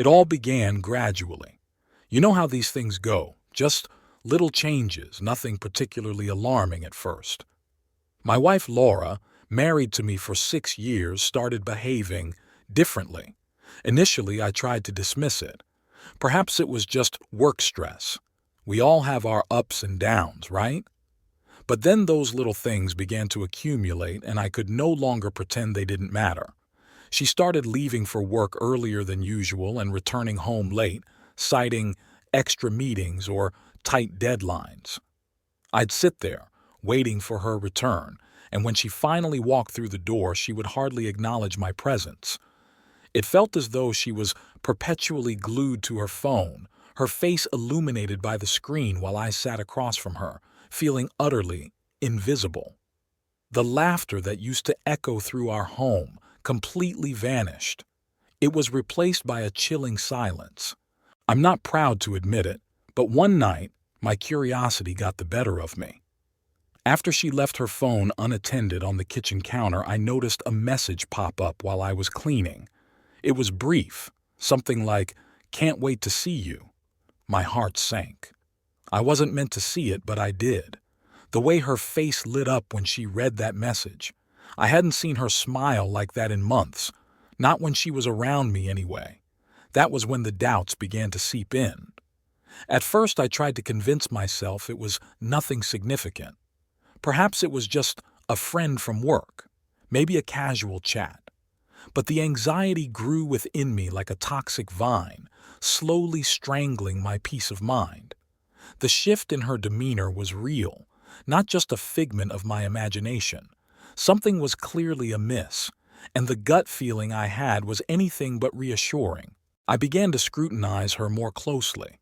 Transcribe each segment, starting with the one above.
It all began gradually. You know how these things go, just little changes, nothing particularly alarming at first. My wife Laura, married to me for 6 years, started behaving differently. Initially, I tried to dismiss it. Perhaps it was just work stress. We all have our ups and downs, right? But then those little things began to accumulate, and I could no longer pretend they didn't matter. She started leaving for work earlier than usual and returning home late, citing extra meetings or tight deadlines. I'd sit there, waiting for her return, and when she finally walked through the door, she would hardly acknowledge my presence. It felt as though she was perpetually glued to her phone, her face illuminated by the screen while I sat across from her, feeling utterly invisible. The laughter that used to echo through our home completely vanished. It was replaced by a chilling silence. I'm not proud to admit it, but one night, my curiosity got the better of me. After she left her phone unattended on the kitchen counter, I noticed a message pop up while I was cleaning. It was brief, something like, "Can't wait to see you." My heart sank. I wasn't meant to see it, but I did. The way her face lit up when she read that message. I hadn't seen her smile like that in months, not when she was around me anyway. That was when the doubts began to seep in. At first, I tried to convince myself it was nothing significant. Perhaps it was just a friend from work, maybe a casual chat. But the anxiety grew within me like a toxic vine, slowly strangling my peace of mind. The shift in her demeanor was real, not just a figment of my imagination. Something was clearly amiss, and the gut feeling I had was anything but reassuring. I began to scrutinize her more closely.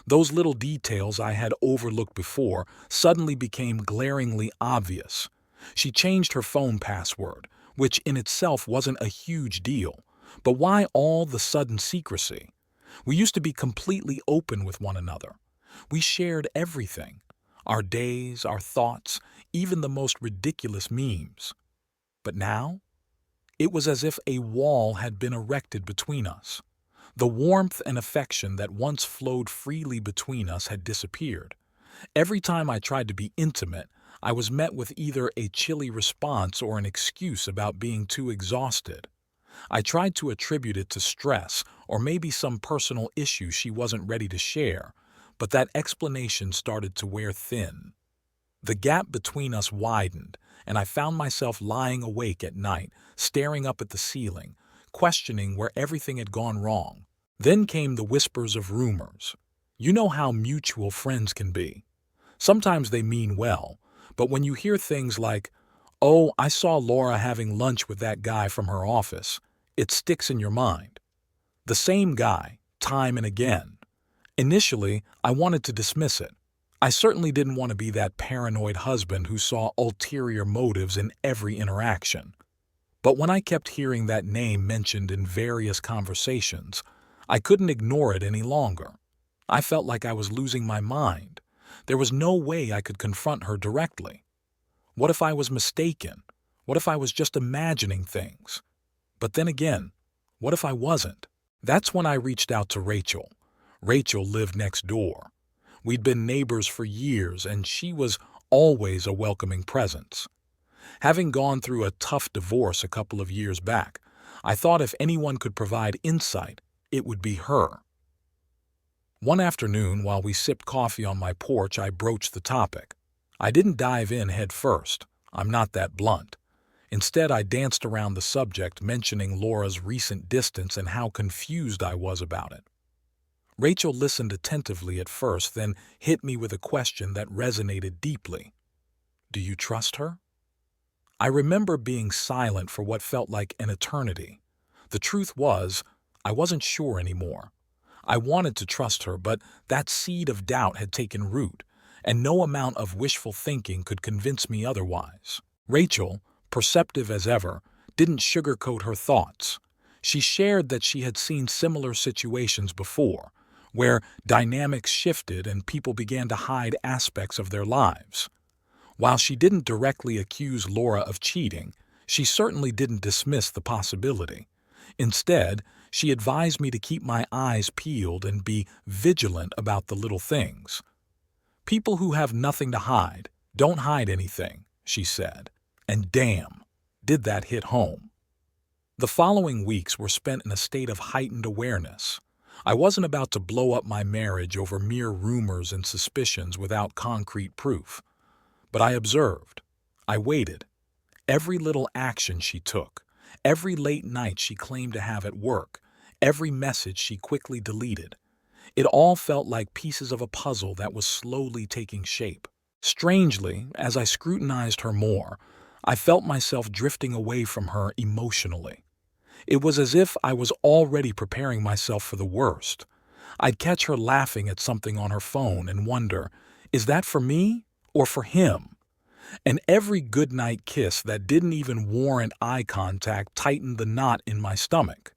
Those little details I had overlooked before suddenly became glaringly obvious. She changed her phone password, which in itself wasn't a huge deal. But why all the sudden secrecy? We used to be completely open with one another. We shared everything, our days, our thoughts, even the most ridiculous memes. But now, it was as if a wall had been erected between us. The warmth and affection that once flowed freely between us had disappeared. Every time I tried to be intimate, I was met with either a chilly response or an excuse about being too exhausted. I tried to attribute it to stress or maybe some personal issue she wasn't ready to share, but that explanation started to wear thin. The gap between us widened, and I found myself lying awake at night, staring up at the ceiling, questioning where everything had gone wrong. Then came the whispers of rumors. You know how mutual friends can be. Sometimes they mean well, but when you hear things like, "Oh, I saw Laura having lunch with that guy from her office," it sticks in your mind. The same guy, time and again. Initially, I wanted to dismiss it. I certainly didn't want to be that paranoid husband who saw ulterior motives in every interaction. But when I kept hearing that name mentioned in various conversations, I couldn't ignore it any longer. I felt like I was losing my mind. There was no way I could confront her directly. What if I was mistaken? What if I was just imagining things? But then again, what if I wasn't? That's when I reached out to Rachel. Rachel lived next door. We'd been neighbors for years, and she was always a welcoming presence. Having gone through a tough divorce a couple of years back, I thought if anyone could provide insight, it would be her. One afternoon, while we sipped coffee on my porch, I broached the topic. I didn't dive in head first. I'm not that blunt. Instead, I danced around the subject, mentioning Laura's recent distance and how confused I was about it. Rachel listened attentively at first, then hit me with a question that resonated deeply. Do you trust her? I remember being silent for what felt like an eternity. The truth was, I wasn't sure anymore. I wanted to trust her, but that seed of doubt had taken root, and no amount of wishful thinking could convince me otherwise. Rachel, perceptive as ever, didn't sugarcoat her thoughts. She shared that she had seen similar situations before, where dynamics shifted and people began to hide aspects of their lives. While she didn't directly accuse Laura of cheating, she certainly didn't dismiss the possibility. Instead, she advised me to keep my eyes peeled and be vigilant about the little things. People who have nothing to hide don't hide anything, she said. And damn, did that hit home. The following weeks were spent in a state of heightened awareness. I wasn't about to blow up my marriage over mere rumors and suspicions without concrete proof. But I observed. I waited. Every little action she took, every late night she claimed to have at work, every message she quickly deleted. It all felt like pieces of a puzzle that was slowly taking shape. Strangely, as I scrutinized her more, I felt myself drifting away from her emotionally. It was as if I was already preparing myself for the worst. I'd catch her laughing at something on her phone and wonder, is that for me or for him? And every goodnight kiss that didn't even warrant eye contact tightened the knot in my stomach.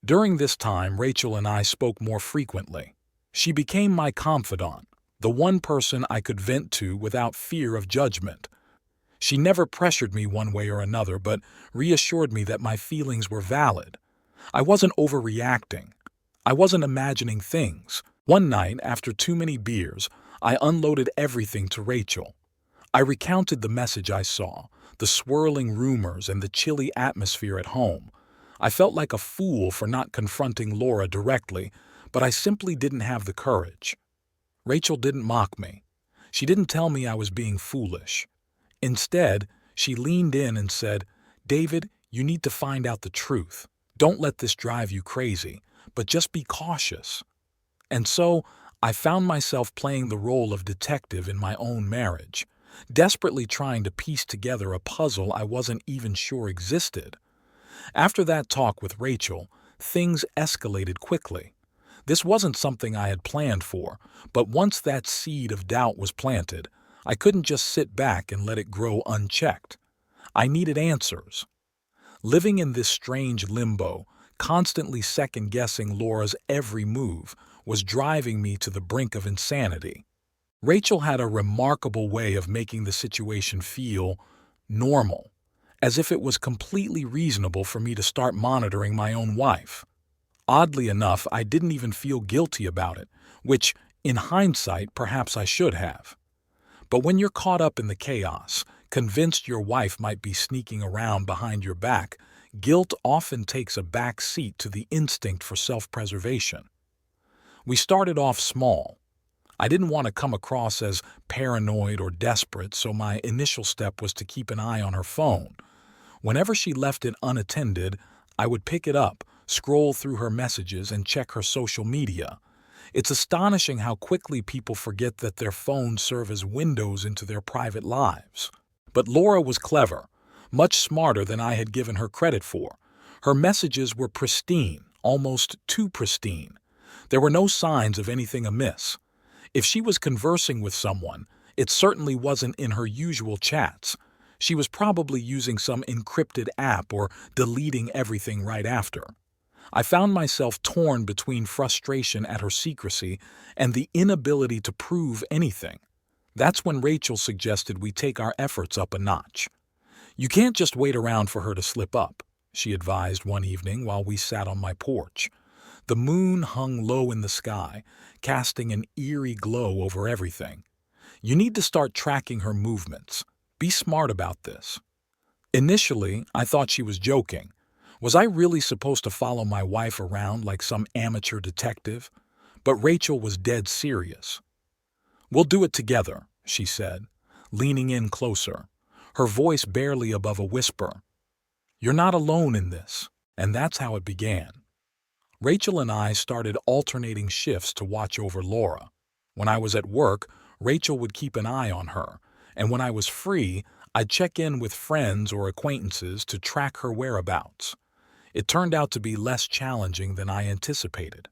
During this time, Rachel and I spoke more frequently. She became my confidant, the one person I could vent to without fear of judgment. She never pressured me one way or another, but reassured me that my feelings were valid. I wasn't overreacting. I wasn't imagining things. One night, after too many beers, I unloaded everything to Rachel. I recounted the message I saw, the swirling rumors, and the chilly atmosphere at home. I felt like a fool for not confronting Laura directly, but I simply didn't have the courage. Rachel didn't mock me. She didn't tell me I was being foolish. Instead, she leaned in and said, "David, you need to find out the truth. Don't let this drive you crazy, but just be cautious." And so, I found myself playing the role of detective in my own marriage, desperately trying to piece together a puzzle I wasn't even sure existed. After that talk with Rachel, things escalated quickly. This wasn't something I had planned for, but once that seed of doubt was planted, I couldn't just sit back and let it grow unchecked. I needed answers. Living in this strange limbo, constantly second-guessing Laura's every move, was driving me to the brink of insanity. Rachel had a remarkable way of making the situation feel normal, as if it was completely reasonable for me to start monitoring my own wife. Oddly enough, I didn't even feel guilty about it, which, in hindsight, perhaps I should have. But when you're caught up in the chaos, convinced your wife might be sneaking around behind your back, guilt often takes a back seat to the instinct for self-preservation. We started off small. I didn't want to come across as paranoid or desperate, so my initial step was to keep an eye on her phone. Whenever she left it unattended, I would pick it up, scroll through her messages, and check her social media. It's astonishing how quickly people forget that their phones serve as windows into their private lives. But Laura was clever, much smarter than I had given her credit for. Her messages were pristine, almost too pristine. There were no signs of anything amiss. If she was conversing with someone, it certainly wasn't in her usual chats. She was probably using some encrypted app or deleting everything right after. I found myself torn between frustration at her secrecy and the inability to prove anything. That's when Rachel suggested we take our efforts up a notch. "You can't just wait around for her to slip up," she advised one evening while we sat on my porch. The moon hung low in the sky, casting an eerie glow over everything. "You need to start tracking her movements. Be smart about this." Initially, I thought she was joking. Was I really supposed to follow my wife around like some amateur detective? But Rachel was dead serious. "We'll do it together," she said, leaning in closer, her voice barely above a whisper. "You're not alone in this." And that's how it began. Rachel and I started alternating shifts to watch over Laura. When I was at work, Rachel would keep an eye on her, and when I was free, I'd check in with friends or acquaintances to track her whereabouts. It turned out to be less challenging than I anticipated.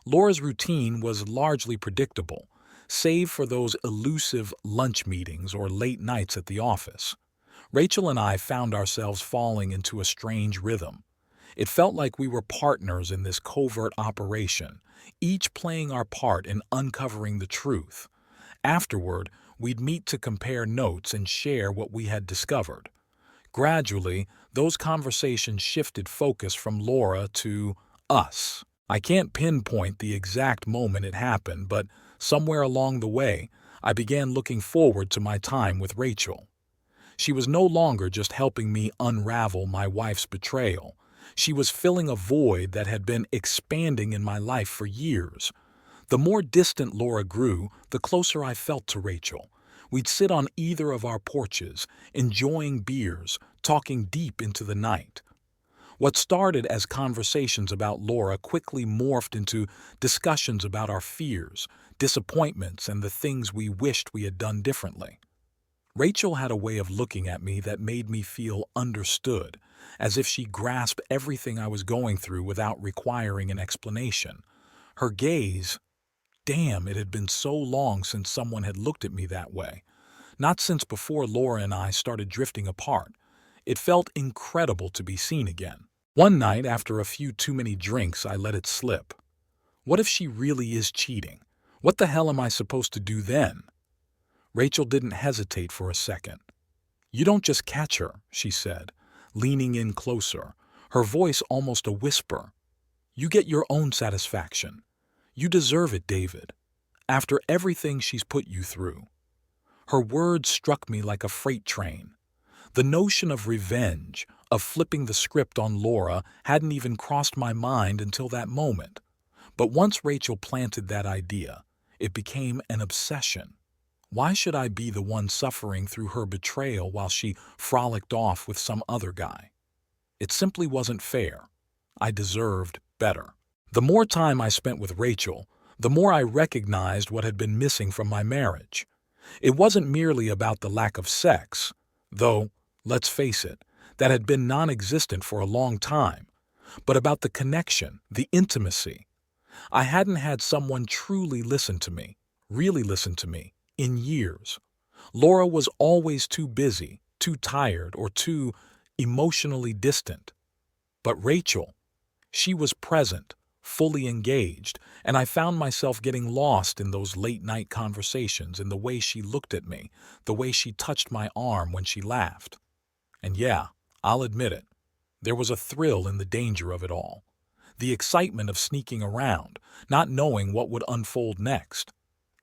Laura's routine was largely predictable, save for those elusive lunch meetings or late nights at the office. Rachel and I found ourselves falling into a strange rhythm. It felt like we were partners in this covert operation, each playing our part in uncovering the truth. Afterward, we'd meet to compare notes and share what we had discovered. Gradually, those conversations shifted focus from Laura to us. I can't pinpoint the exact moment it happened, but somewhere along the way, I began looking forward to my time with Rachel. She was no longer just helping me unravel my wife's betrayal. She was filling a void that had been expanding in my life for years. The more distant Laura grew, the closer I felt to Rachel. We'd sit on either of our porches, enjoying beers, talking deep into the night. What started as conversations about Laura quickly morphed into discussions about our fears, disappointments, and the things we wished we had done differently. Rachel had a way of looking at me that made me feel understood, as if she grasped everything I was going through without requiring an explanation. Her gaze, damn, it had been so long since someone had looked at me that way. Not since before Laura and I started drifting apart. It felt incredible to be seen again. One night, after a few too many drinks, I let it slip. What if she really is cheating? What the hell am I supposed to do then? Rachel didn't hesitate for a second. "You don't just catch her," she said, leaning in closer, her voice almost a whisper. "You get your own satisfaction. You deserve it, David. After everything she's put you through." Her words struck me like a freight train. The notion of revenge, of flipping the script on Laura, hadn't even crossed my mind until that moment. But once Rachel planted that idea, it became an obsession. Why should I be the one suffering through her betrayal while she frolicked off with some other guy? It simply wasn't fair. I deserved better. The more time I spent with Rachel, the more I recognized what had been missing from my marriage. It wasn't merely about the lack of sex, though, let's face it, that had been non-existent for a long time, but about the connection, the intimacy. I hadn't had someone truly listen to me, really listen to me, in years. Laura was always too busy, too tired, or too emotionally distant. But Rachel, she was present, fully engaged, and I found myself getting lost in those late-night conversations, in the way she looked at me, the way she touched my arm when she laughed. And yeah, I'll admit it, there was a thrill in the danger of it all. The excitement of sneaking around, not knowing what would unfold next.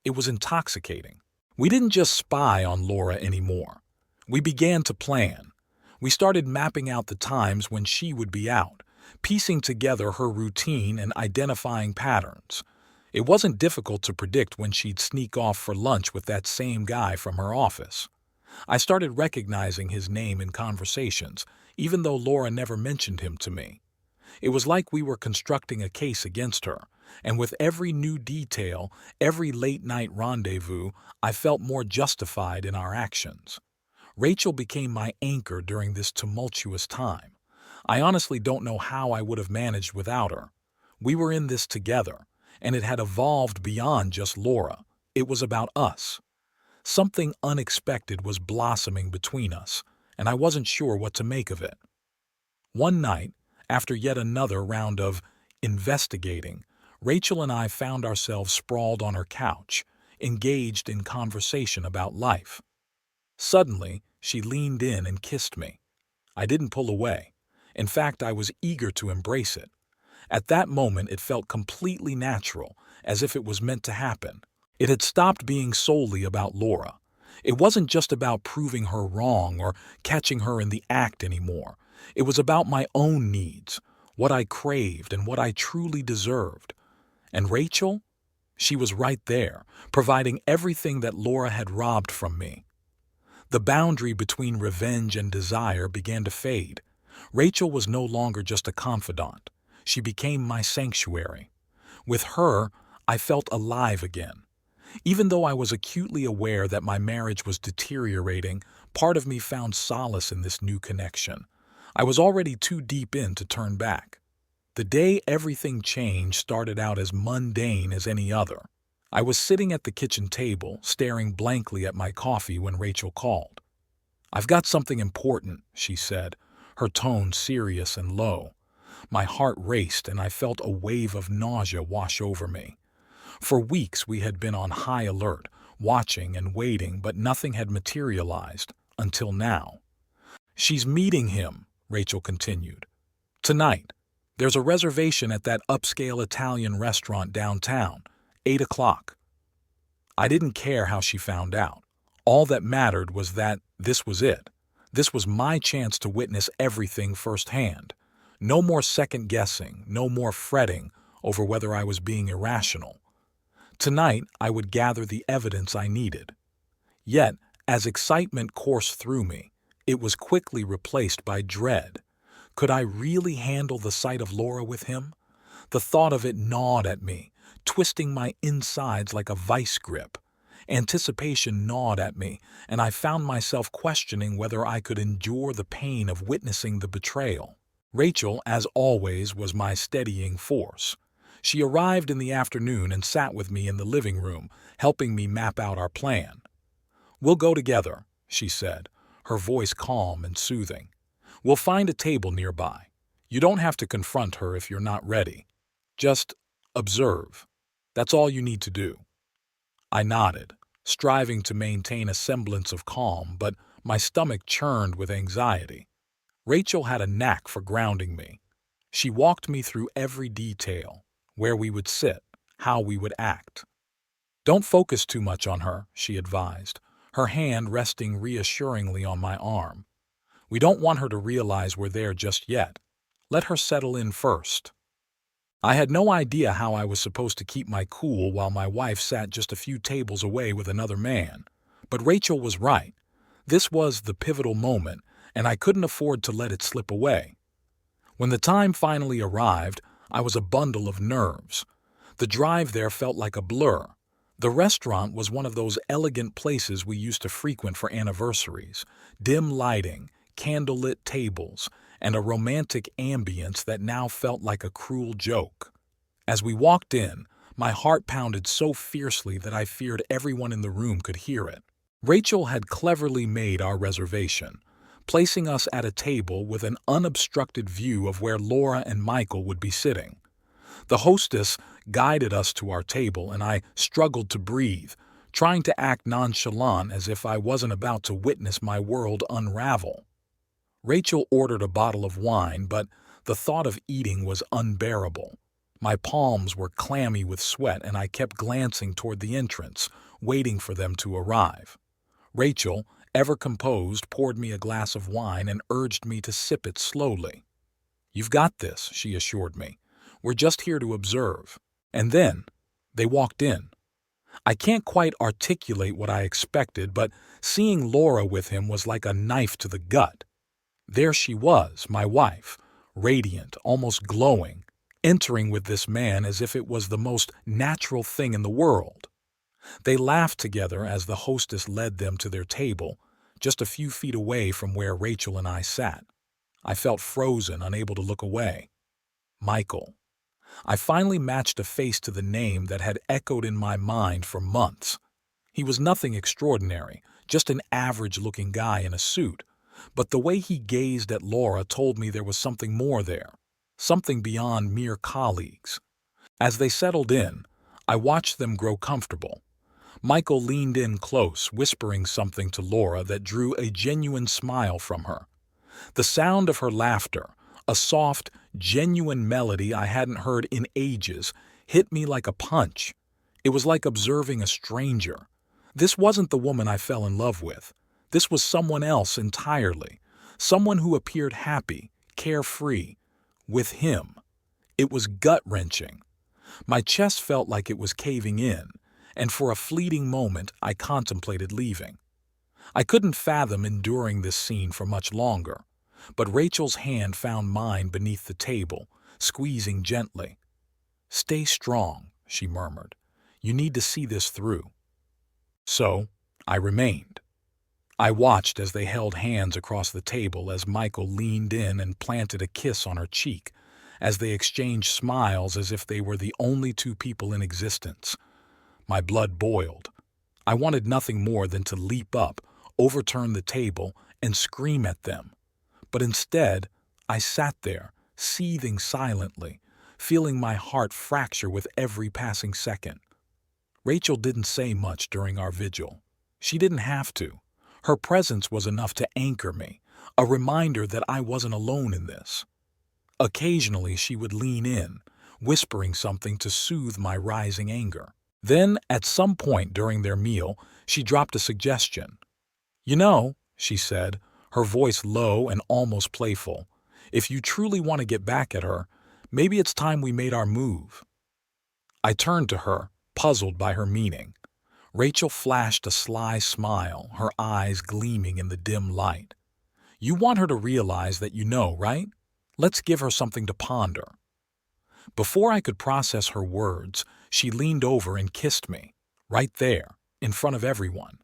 It was intoxicating. We didn't just spy on Laura anymore. We began to plan. We started mapping out the times when she would be out, piecing together her routine and identifying patterns. It wasn't difficult to predict when she'd sneak off for lunch with that same guy from her office. I started recognizing his name in conversations, even though Laura never mentioned him to me. It was like we were constructing a case against her, and with every new detail, every late-night rendezvous, I felt more justified in our actions. Rachel became my anchor during this tumultuous time. I honestly don't know how I would have managed without her. We were in this together, and it had evolved beyond just Laura. It was about us. Something unexpected was blossoming between us, and I wasn't sure what to make of it. One night, after yet another round of investigating, Rachel and I found ourselves sprawled on her couch, engaged in conversation about life. Suddenly, she leaned in and kissed me. I didn't pull away. In fact, I was eager to embrace it. At that moment, it felt completely natural, as if it was meant to happen. It had stopped being solely about Laura. It wasn't just about proving her wrong or catching her in the act anymore. It was about my own needs, what I craved and what I truly deserved. And Rachel? She was right there, providing everything that Laura had robbed from me. The boundary between revenge and desire began to fade. Rachel was no longer just a confidant. She became my sanctuary. With her, I felt alive again. Even though I was acutely aware that my marriage was deteriorating, part of me found solace in this new connection. I was already too deep in to turn back. The day everything changed started out as mundane as any other. I was sitting at the kitchen table, staring blankly at my coffee when Rachel called. "I've got something important," she said, her tone serious and low. My heart raced and I felt a wave of nausea wash over me. For weeks we had been on high alert, watching and waiting, but nothing had materialized, until now. "She's meeting him," Rachel continued. "Tonight, there's a reservation at that upscale Italian restaurant downtown, 8 o'clock." I didn't care how she found out. All that mattered was that this was it. This was my chance to witness everything firsthand. No more second guessing, no more fretting over whether I was being irrational. Tonight, I would gather the evidence I needed. Yet, as excitement coursed through me, it was quickly replaced by dread. Could I really handle the sight of Laura with him? The thought of it gnawed at me, twisting my insides like a vice grip. Anticipation gnawed at me, and I found myself questioning whether I could endure the pain of witnessing the betrayal. Rachel, as always, was my steadying force. She arrived in the afternoon and sat with me in the living room, helping me map out our plan. "We'll go together," she said, her voice calm and soothing. "We'll find a table nearby. You don't have to confront her if you're not ready. Just observe. That's all you need to do." I nodded, striving to maintain a semblance of calm, but my stomach churned with anxiety. Rachel had a knack for grounding me. She walked me through every detail, where we would sit, how we would act. "Don't focus too much on her," she advised, her hand resting reassuringly on my arm. "We don't want her to realize we're there just yet. Let her settle in first." I had no idea how I was supposed to keep my cool while my wife sat just a few tables away with another man. But Rachel was right. This was the pivotal moment, and I couldn't afford to let it slip away. When the time finally arrived, I was a bundle of nerves. The drive there felt like a blur. The restaurant was one of those elegant places we used to frequent for anniversaries. Dim lighting, candlelit tables, and a romantic ambience that now felt like a cruel joke. As we walked in, my heart pounded so fiercely that I feared everyone in the room could hear it. Rachel had cleverly made our reservation, placing us at a table with an unobstructed view of where Laura and Michael would be sitting. The hostess guided us to our table, and I struggled to breathe, trying to act nonchalant as if I wasn't about to witness my world unravel. Rachel ordered a bottle of wine, but the thought of eating was unbearable. My palms were clammy with sweat, and I kept glancing toward the entrance, waiting for them to arrive. Rachel, ever composed, poured me a glass of wine and urged me to sip it slowly. "You've got this," she assured me. "We're just here to observe." And then they walked in. I can't quite articulate what I expected, but seeing Laura with him was like a knife to the gut. There she was, my wife, radiant, almost glowing, entering with this man as if it was the most natural thing in the world. They laughed together as the hostess led them to their table, just a few feet away from where Rachel and I sat. I felt frozen, unable to look away. Michael. I finally matched a face to the name that had echoed in my mind for months. He was nothing extraordinary, just an average-looking guy in a suit. But the way he gazed at Laura told me there was something more there, something beyond mere colleagues. As they settled in, I watched them grow comfortable. Michael leaned in close, whispering something to Laura that drew a genuine smile from her. The sound of her laughter, a soft, genuine melody I hadn't heard in ages, hit me like a punch. It was like observing a stranger. This wasn't the woman I fell in love with. This was someone else entirely, someone who appeared happy, carefree, with him. It was gut-wrenching. My chest felt like it was caving in, and for a fleeting moment I contemplated leaving. I couldn't fathom enduring this scene for much longer, but Rachel's hand found mine beneath the table, squeezing gently. "Stay strong," she murmured. "You need to see this through." So, I remained. I watched as they held hands across the table as Michael leaned in and planted a kiss on her cheek, as they exchanged smiles as if they were the only two people in existence. My blood boiled. I wanted nothing more than to leap up, overturn the table, and scream at them. But instead, I sat there, seething silently, feeling my heart fracture with every passing second. Rachel didn't say much during our vigil. She didn't have to. Her presence was enough to anchor me, a reminder that I wasn't alone in this. Occasionally, she would lean in, whispering something to soothe my rising anger. Then, at some point during their meal, she dropped a suggestion. "You know," she said, her voice low and almost playful, "if you truly want to get back at her, maybe it's time we made our move." I turned to her, puzzled by her meaning. Rachel flashed a sly smile, her eyes gleaming in the dim light. "You want her to realize that you know, right? Let's give her something to ponder." Before I could process her words, she leaned over and kissed me, right there, in front of everyone.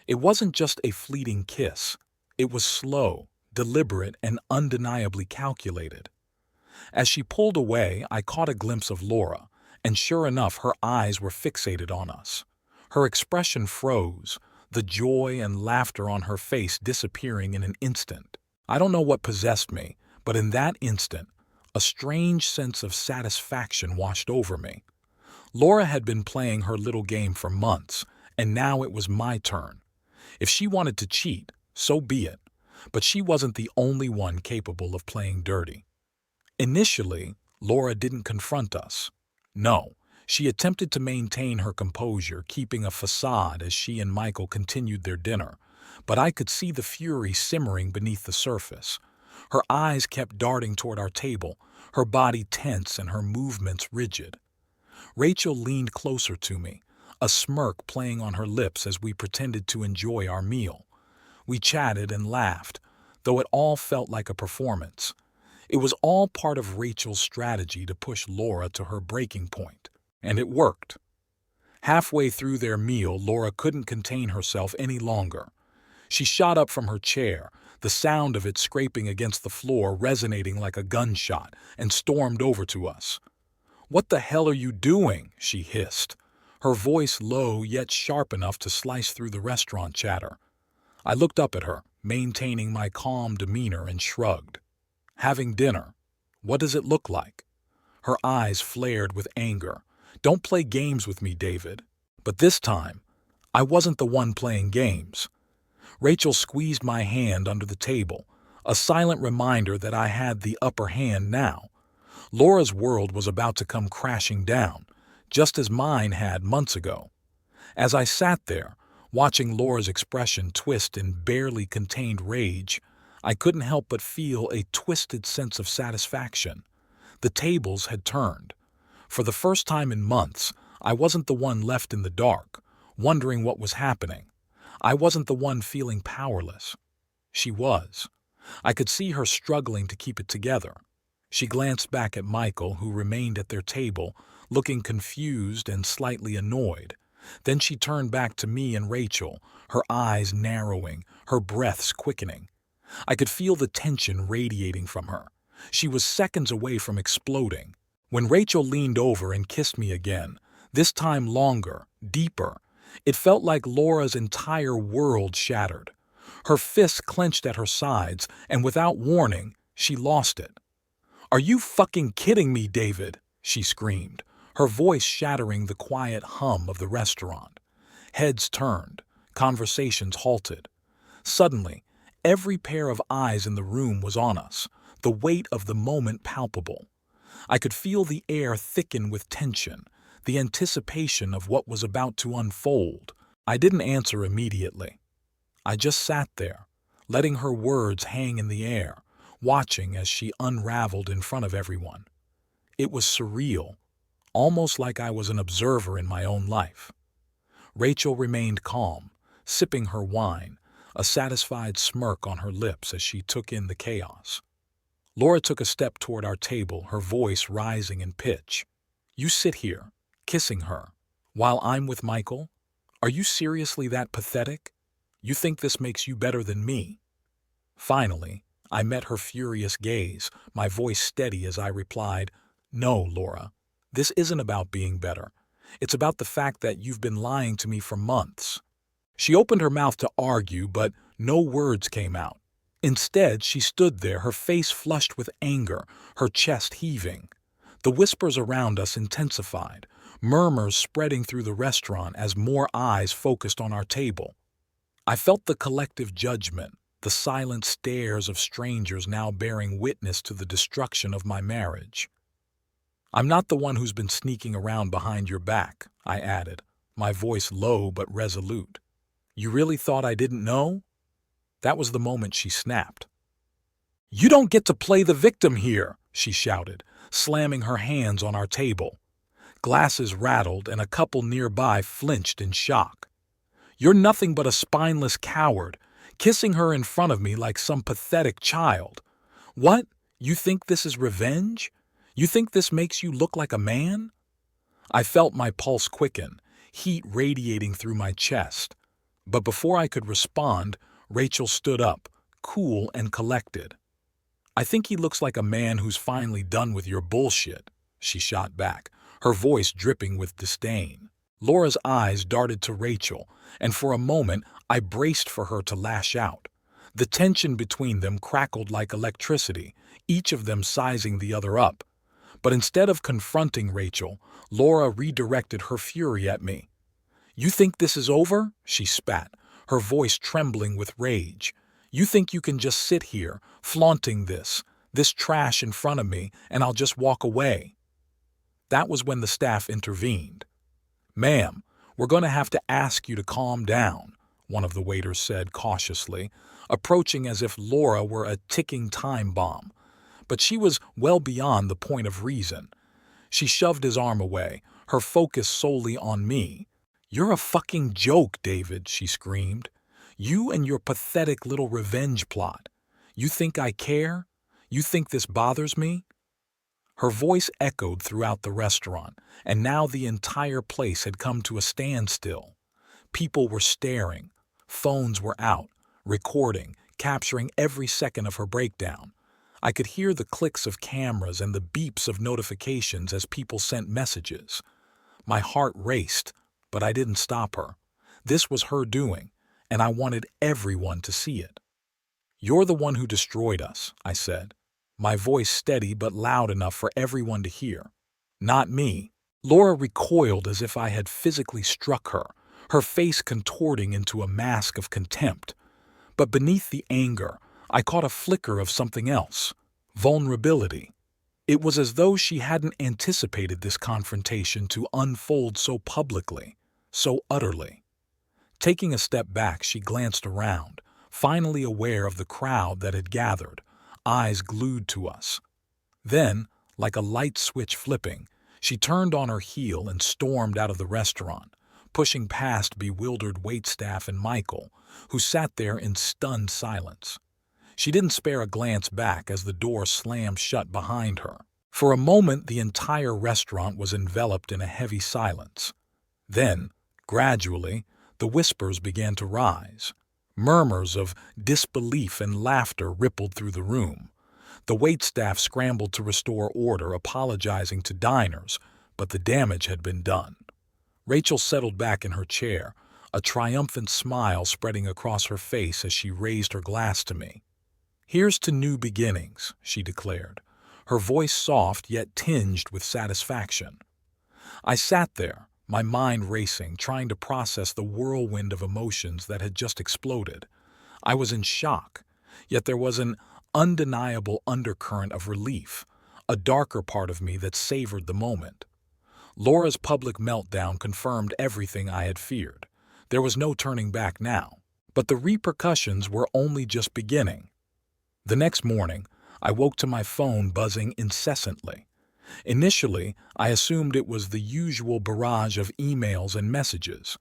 It wasn't just a fleeting kiss. It was slow, deliberate, and undeniably calculated. As she pulled away, I caught a glimpse of Laura, and sure enough, her eyes were fixated on us. Her expression froze, the joy and laughter on her face disappearing in an instant. I don't know what possessed me, but in that instant, a strange sense of satisfaction washed over me. Laura had been playing her little game for months, and now it was my turn. If she wanted to cheat, so be it, but she wasn't the only one capable of playing dirty. Initially, Laura didn't confront us. No, she attempted to maintain her composure, keeping a facade as she and Michael continued their dinner, but I could see the fury simmering beneath the surface. Her eyes kept darting toward our table, her body tense and her movements rigid. Rachel leaned closer to me, a smirk playing on her lips as we pretended to enjoy our meal. We chatted and laughed, though it all felt like a performance. It was all part of Rachel's strategy to push Laura to her breaking point, and it worked. Halfway through their meal, Laura couldn't contain herself any longer. She shot up from her chair, the sound of it scraping against the floor resonating like a gunshot, and stormed over to us. "What the hell are you doing?" she hissed, her voice low yet sharp enough to slice through the restaurant chatter. I looked up at her, maintaining my calm demeanor, and shrugged. "Having dinner. What does it look like?" Her eyes flared with anger. "Don't play games with me, David." But this time, I wasn't the one playing games. Rachel squeezed my hand under the table, a silent reminder that I had the upper hand now. Laura's world was about to come crashing down, just as mine had months ago. As I sat there, watching Laura's expression twist in barely contained rage, I couldn't help but feel a twisted sense of satisfaction. The tables had turned. For the first time in months, I wasn't the one left in the dark, wondering what was happening. I wasn't the one feeling powerless. She was. I could see her struggling to keep it together. She glanced back at Michael, who remained at their table, looking confused and slightly annoyed. Then she turned back to me and Rachel, her eyes narrowing, her breaths quickening. I could feel the tension radiating from her. She was seconds away from exploding. When Rachel leaned over and kissed me again, this time longer, deeper, it felt like Laura's entire world shattered. Her fists clenched at her sides, and without warning, she lost it. "Are you fucking kidding me, David?" she screamed, her voice shattering the quiet hum of the restaurant. Heads turned, conversations halted. Suddenly, every pair of eyes in the room was on us, the weight of the moment palpable. I could feel the air thicken with tension, the anticipation of what was about to unfold. I didn't answer immediately. I just sat there, letting her words hang in the air, watching as she unraveled in front of everyone. It was surreal, almost like I was an observer in my own life. Rachel remained calm, sipping her wine, a satisfied smirk on her lips as she took in the chaos. Laura took a step toward our table, her voice rising in pitch. "You sit here, kissing her, while I'm with Michael? Are you seriously that pathetic? You think this makes you better than me?" Finally, I met her furious gaze, my voice steady as I replied, "No, Laura, this isn't about being better. It's about the fact that you've been lying to me for months." She opened her mouth to argue, but no words came out. Instead, she stood there, her face flushed with anger, her chest heaving. The whispers around us intensified, murmurs spreading through the restaurant as more eyes focused on our table. I felt the collective judgment, the silent stares of strangers now bearing witness to the destruction of my marriage. "I'm not the one who's been sneaking around behind your back," I added, my voice low but resolute. "You really thought I didn't know?" That was the moment she snapped. "You don't get to play the victim here," she shouted, slamming her hands on our table. Glasses rattled and a couple nearby flinched in shock. "You're nothing but a spineless coward, kissing her in front of me like some pathetic child. What? You think this is revenge? You think this makes you look like a man?" I felt my pulse quicken, heat radiating through my chest. But before I could respond, Rachel stood up, cool and collected. "I think he looks like a man who's finally done with your bullshit," she shot back, her voice dripping with disdain. Laura's eyes darted to Rachel, and for a moment I braced for her to lash out. The tension between them crackled like electricity, each of them sizing the other up. But instead of confronting Rachel, Laura redirected her fury at me. "You think this is over?" she spat, her voice trembling with rage. "You think you can just sit here, flaunting this trash in front of me, and I'll just walk away?" That was when the staff intervened. "Ma'am, we're going to have to ask you to calm down," one of the waiters said cautiously, approaching as if Laura were a ticking time bomb. But she was well beyond the point of reason. She shoved his arm away, her focus solely on me. "You're a fucking joke, David," she screamed. "You and your pathetic little revenge plot. You think I care? You think this bothers me?" Her voice echoed throughout the restaurant, and now the entire place had come to a standstill. People were staring. Phones were out, recording, capturing every second of her breakdown. I could hear the clicks of cameras and the beeps of notifications as people sent messages. My heart raced, but I didn't stop her. This was her doing, and I wanted everyone to see it. "You're the one who destroyed us," I said, my voice steady but loud enough for everyone to hear. "Not me." Laura recoiled as if I had physically struck her, her face contorting into a mask of contempt. But beneath the anger, I caught a flicker of something else: vulnerability. It was as though she hadn't anticipated this confrontation to unfold so publicly, so utterly. Taking a step back, she glanced around, finally aware of the crowd that had gathered, eyes glued to us. Then, like a light switch flipping, she turned on her heel and stormed out of the restaurant, pushing past bewildered waitstaff and Michael, who sat there in stunned silence. She didn't spare a glance back as the door slammed shut behind her. For a moment, the entire restaurant was enveloped in a heavy silence. Then, gradually, the whispers began to rise. Murmurs of disbelief and laughter rippled through the room. The waitstaff scrambled to restore order, apologizing to diners, but the damage had been done. Rachel settled back in her chair, a triumphant smile spreading across her face as she raised her glass to me. "Here's to new beginnings," she declared, her voice soft yet tinged with satisfaction. I sat there, my mind racing, trying to process the whirlwind of emotions that had just exploded. I was in shock, yet there was an undeniable undercurrent of relief, a darker part of me that savored the moment. Laura's public meltdown confirmed everything I had feared. There was no turning back now. But the repercussions were only just beginning. The next morning, I woke to my phone buzzing incessantly. Initially, I assumed it was the usual barrage of emails and messages.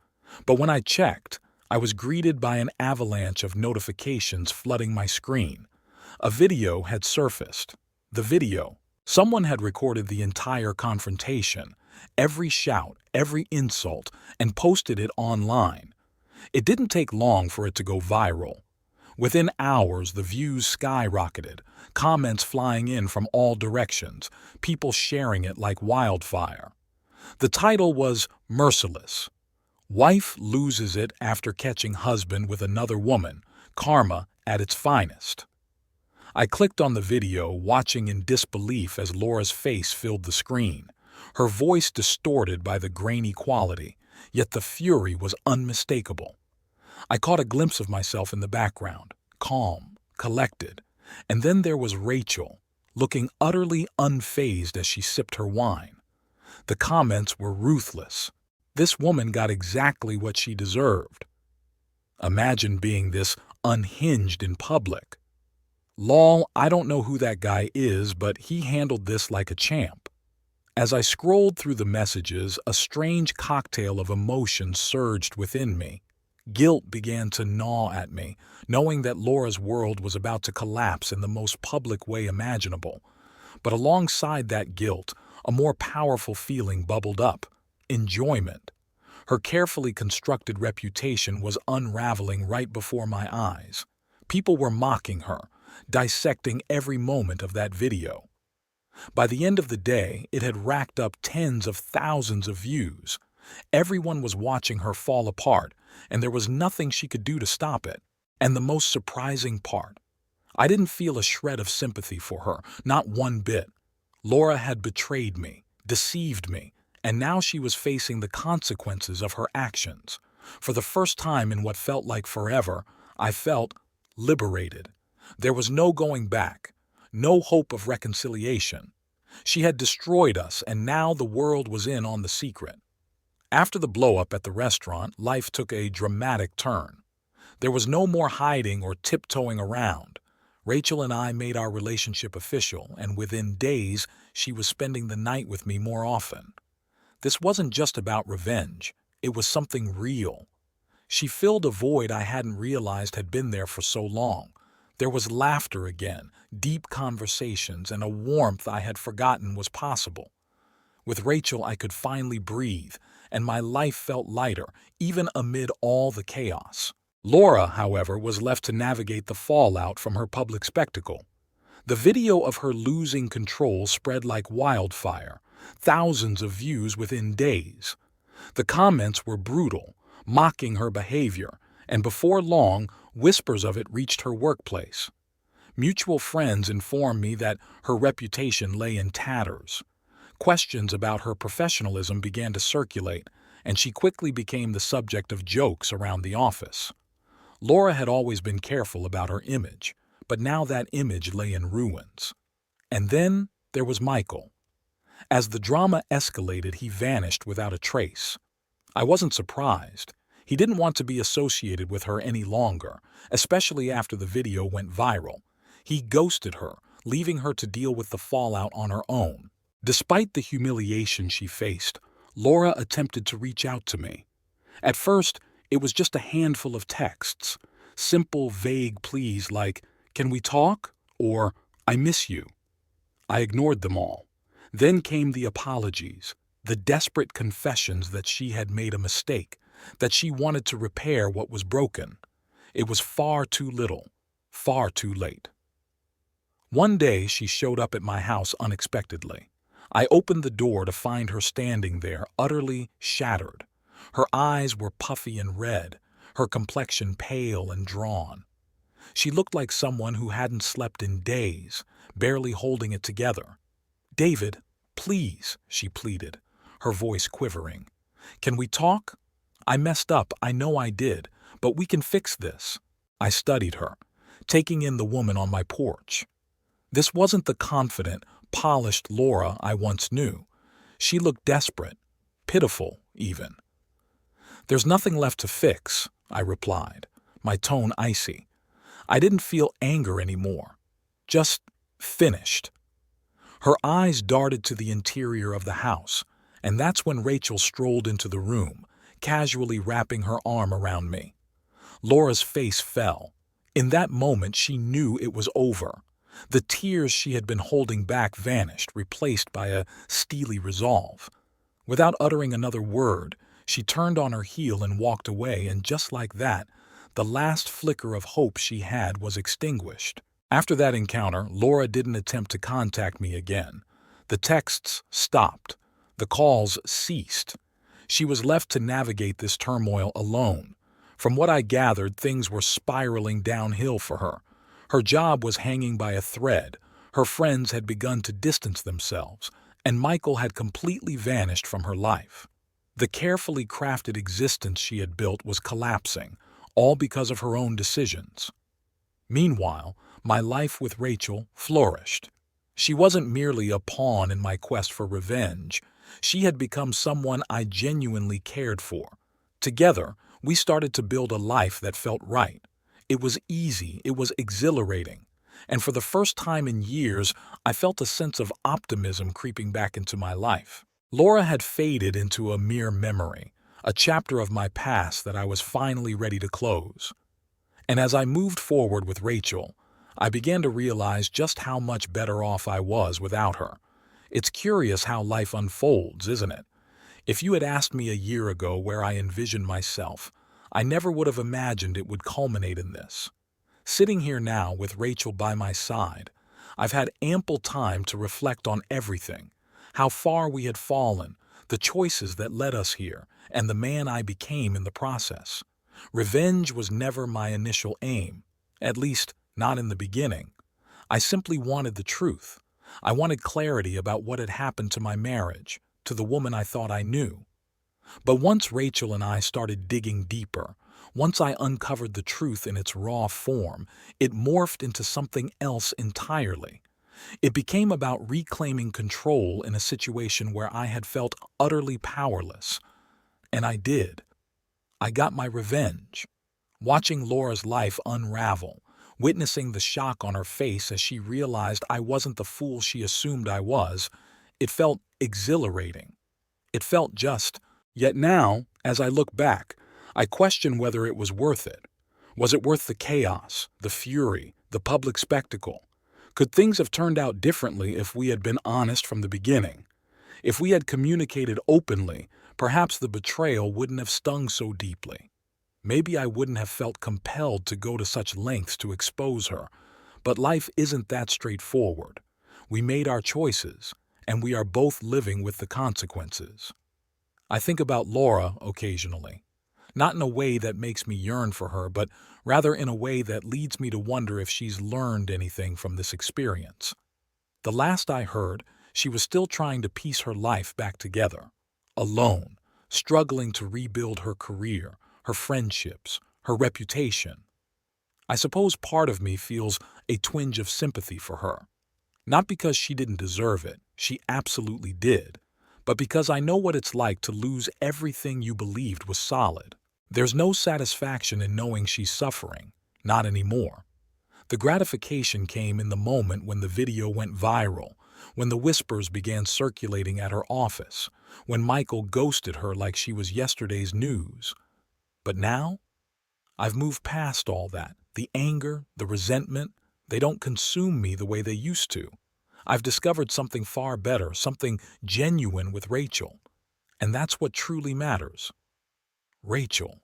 But when I checked, I was greeted by an avalanche of notifications flooding my screen. A video had surfaced. The video. Someone had recorded the entire confrontation, every shout, every insult, and posted it online. It didn't take long for it to go viral. Within hours, the views skyrocketed, comments flying in from all directions, people sharing it like wildfire. The title was Merciless. Wife loses it after catching husband with another woman, karma at its finest. I clicked on the video, watching in disbelief as Laura's face filled the screen, her voice distorted by the grainy quality, yet the fury was unmistakable. I caught a glimpse of myself in the background, calm, collected, and then there was Rachel, looking utterly unfazed as she sipped her wine. The comments were ruthless. This woman got exactly what she deserved. Imagine being this unhinged in public. Lol, I don't know who that guy is, but he handled this like a champ. As I scrolled through the messages, a strange cocktail of emotions surged within me. Guilt began to gnaw at me, knowing that Laura's world was about to collapse in the most public way imaginable. But alongside that guilt, a more powerful feeling bubbled up: enjoyment. Her carefully constructed reputation was unraveling right before my eyes. People were mocking her, dissecting every moment of that video. By the end of the day, it had racked up tens of thousands of views. Everyone was watching her fall apart, and there was nothing she could do to stop it. And the most surprising part, I didn't feel a shred of sympathy for her, not one bit. Laura had betrayed me, deceived me, and now she was facing the consequences of her actions. For the first time in what felt like forever, I felt liberated. There was no going back, no hope of reconciliation. She had destroyed us, and now the world was in on the secret. After the blow-up at the restaurant, life took a dramatic turn. There was no more hiding or tiptoeing around. Rachel and I made our relationship official, and within days, she was spending the night with me more often. This wasn't just about revenge. It was something real. She filled a void I hadn't realized had been there for so long. There was laughter again, deep conversations, and a warmth I had forgotten was possible. With Rachel, I could finally breathe, and my life felt lighter, even amid all the chaos. Laura, however, was left to navigate the fallout from her public spectacle. The video of her losing control spread like wildfire, thousands of views within days. The comments were brutal, mocking her behavior, and before long, whispers of it reached her workplace. Mutual friends informed me that her reputation lay in tatters. Questions about her professionalism began to circulate, and she quickly became the subject of jokes around the office. Laura had always been careful about her image, but now that image lay in ruins. And then there was Michael. As the drama escalated, he vanished without a trace. I wasn't surprised. He didn't want to be associated with her any longer, especially after the video went viral. He ghosted her, leaving her to deal with the fallout on her own. Despite the humiliation she faced, Laura attempted to reach out to me. At first, it was just a handful of texts, simple, vague pleas like, "Can we talk?" or "I miss you." I ignored them all. Then came the apologies, the desperate confessions that she had made a mistake, that she wanted to repair what was broken. It was far too little, far too late. One day she showed up at my house unexpectedly. I opened the door to find her standing there, utterly shattered. Her eyes were puffy and red, her complexion pale and drawn. She looked like someone who hadn't slept in days, barely holding it together. "David, please," she pleaded, her voice quivering. "Can we talk? I messed up, I know I did, but we can fix this." I studied her, taking in the woman on my porch. This wasn't the confident, polished Laura I once knew. She looked desperate, pitiful even. "There's nothing left to fix," I replied, my tone icy. I didn't feel anger anymore, just finished. Her eyes darted to the interior of the house, and that's when Rachel strolled into the room, casually wrapping her arm around me. Laura's face fell. In that moment, she knew it was over. The tears she had been holding back vanished, replaced by a steely resolve. Without uttering another word, she turned on her heel and walked away, and just like that, the last flicker of hope she had was extinguished. After that encounter, Laura didn't attempt to contact me again. The texts stopped. The calls ceased. She was left to navigate this turmoil alone. From what I gathered, things were spiraling downhill for her. Her job was hanging by a thread. Her friends had begun to distance themselves, and Michael had completely vanished from her life. The carefully crafted existence she had built was collapsing, all because of her own decisions. Meanwhile, my life with Rachel flourished. She wasn't merely a pawn in my quest for revenge. She had become someone I genuinely cared for. Together, we started to build a life that felt right. It was easy, it was exhilarating. And for the first time in years, I felt a sense of optimism creeping back into my life. Laura had faded into a mere memory, a chapter of my past that I was finally ready to close. And as I moved forward with Rachel, I began to realize just how much better off I was without her. It's curious how life unfolds, isn't it? If you had asked me a year ago where I envisioned myself, I never would have imagined it would culminate in this. Sitting here now with Rachel by my side, I've had ample time to reflect on everything, how far we had fallen, the choices that led us here, and the man I became in the process. Revenge was never my initial aim, at least not in the beginning. I simply wanted the truth. I wanted clarity about what had happened to my marriage, to the woman I thought I knew. But once Rachel and I started digging deeper, once I uncovered the truth in its raw form, it morphed into something else entirely. It became about reclaiming control in a situation where I had felt utterly powerless. And I did. I got my revenge. Watching Laura's life unravel, witnessing the shock on her face as she realized I wasn't the fool she assumed I was, it felt exhilarating. It felt just. Yet now, as I look back, I question whether it was worth it. Was it worth the chaos, the fury, the public spectacle? Could things have turned out differently if we had been honest from the beginning? If we had communicated openly, perhaps the betrayal wouldn't have stung so deeply. Maybe I wouldn't have felt compelled to go to such lengths to expose her. But life isn't that straightforward. We made our choices, and we are both living with the consequences. I think about Laura occasionally, not in a way that makes me yearn for her, but rather in a way that leads me to wonder if she's learned anything from this experience. The last I heard, she was still trying to piece her life back together, alone, struggling to rebuild her career, her friendships, her reputation. I suppose part of me feels a twinge of sympathy for her. Not because she didn't deserve it, she absolutely did, but because I know what it's like to lose everything you believed was solid. There's no satisfaction in knowing she's suffering, not anymore. The gratification came in the moment when the video went viral, when the whispers began circulating at her office, when Michael ghosted her like she was yesterday's news. But now, I've moved past all that. The anger, the resentment, they don't consume me the way they used to. I've discovered something far better, something genuine with Rachel. And that's what truly matters. Rachel.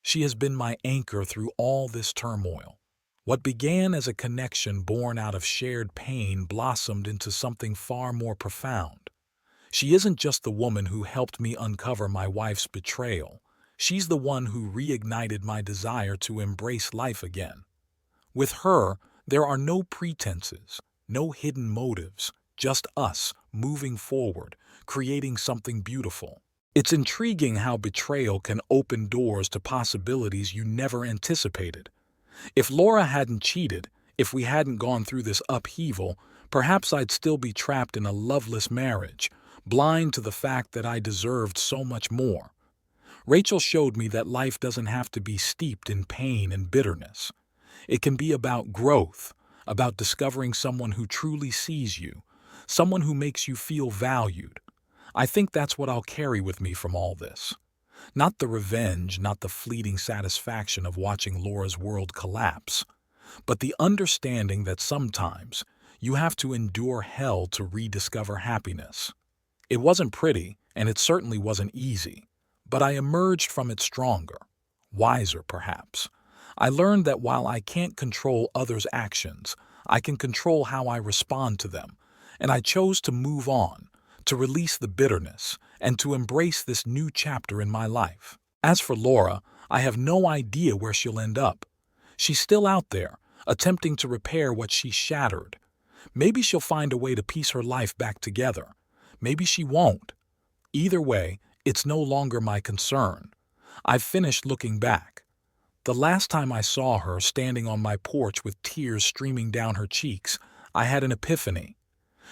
She has been my anchor through all this turmoil. What began as a connection born out of shared pain blossomed into something far more profound. She isn't just the woman who helped me uncover my wife's betrayal. She's the one who reignited my desire to embrace life again. With her, there are no pretenses, no hidden motives, just us moving forward, creating something beautiful. It's intriguing how betrayal can open doors to possibilities you never anticipated. If Laura hadn't cheated, if we hadn't gone through this upheaval, perhaps I'd still be trapped in a loveless marriage, blind to the fact that I deserved so much more. Rachel showed me that life doesn't have to be steeped in pain and bitterness. It can be about growth, about discovering someone who truly sees you, someone who makes you feel valued. I think that's what I'll carry with me from all this. Not the revenge, not the fleeting satisfaction of watching Laura's world collapse, but the understanding that sometimes you have to endure hell to rediscover happiness. It wasn't pretty, and it certainly wasn't easy, but I emerged from it stronger, wiser perhaps. I learned that while I can't control others' actions, I can control how I respond to them, and I chose to move on, to release the bitterness, and to embrace this new chapter in my life. As for Laura, I have no idea where she'll end up. She's still out there, attempting to repair what she shattered. Maybe she'll find a way to piece her life back together. Maybe she won't. Either way, it's no longer my concern. I've finished looking back. The last time I saw her standing on my porch with tears streaming down her cheeks, I had an epiphany.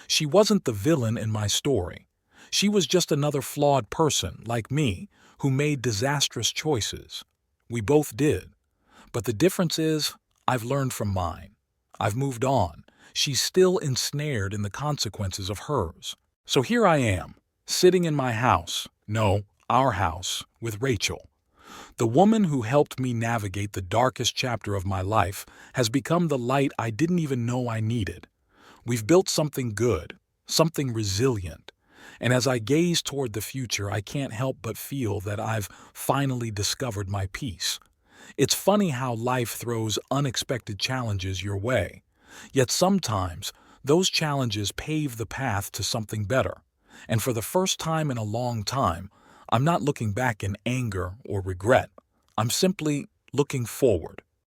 She wasn't the villain in my story. She was just another flawed person, like me, who made disastrous choices. We both did. But the difference is, I've learned from mine. I've moved on. She's still ensnared in the consequences of hers. So here I am, sitting in my house, no, our house, with Rachel. The woman who helped me navigate the darkest chapter of my life has become the light I didn't even know I needed. We've built something good, something resilient. And as I gaze toward the future, I can't help but feel that I've finally discovered my peace. It's funny how life throws unexpected challenges your way. Yet sometimes, those challenges pave the path to something better. And for the first time in a long time, I'm not looking back in anger or regret. I'm simply looking forward.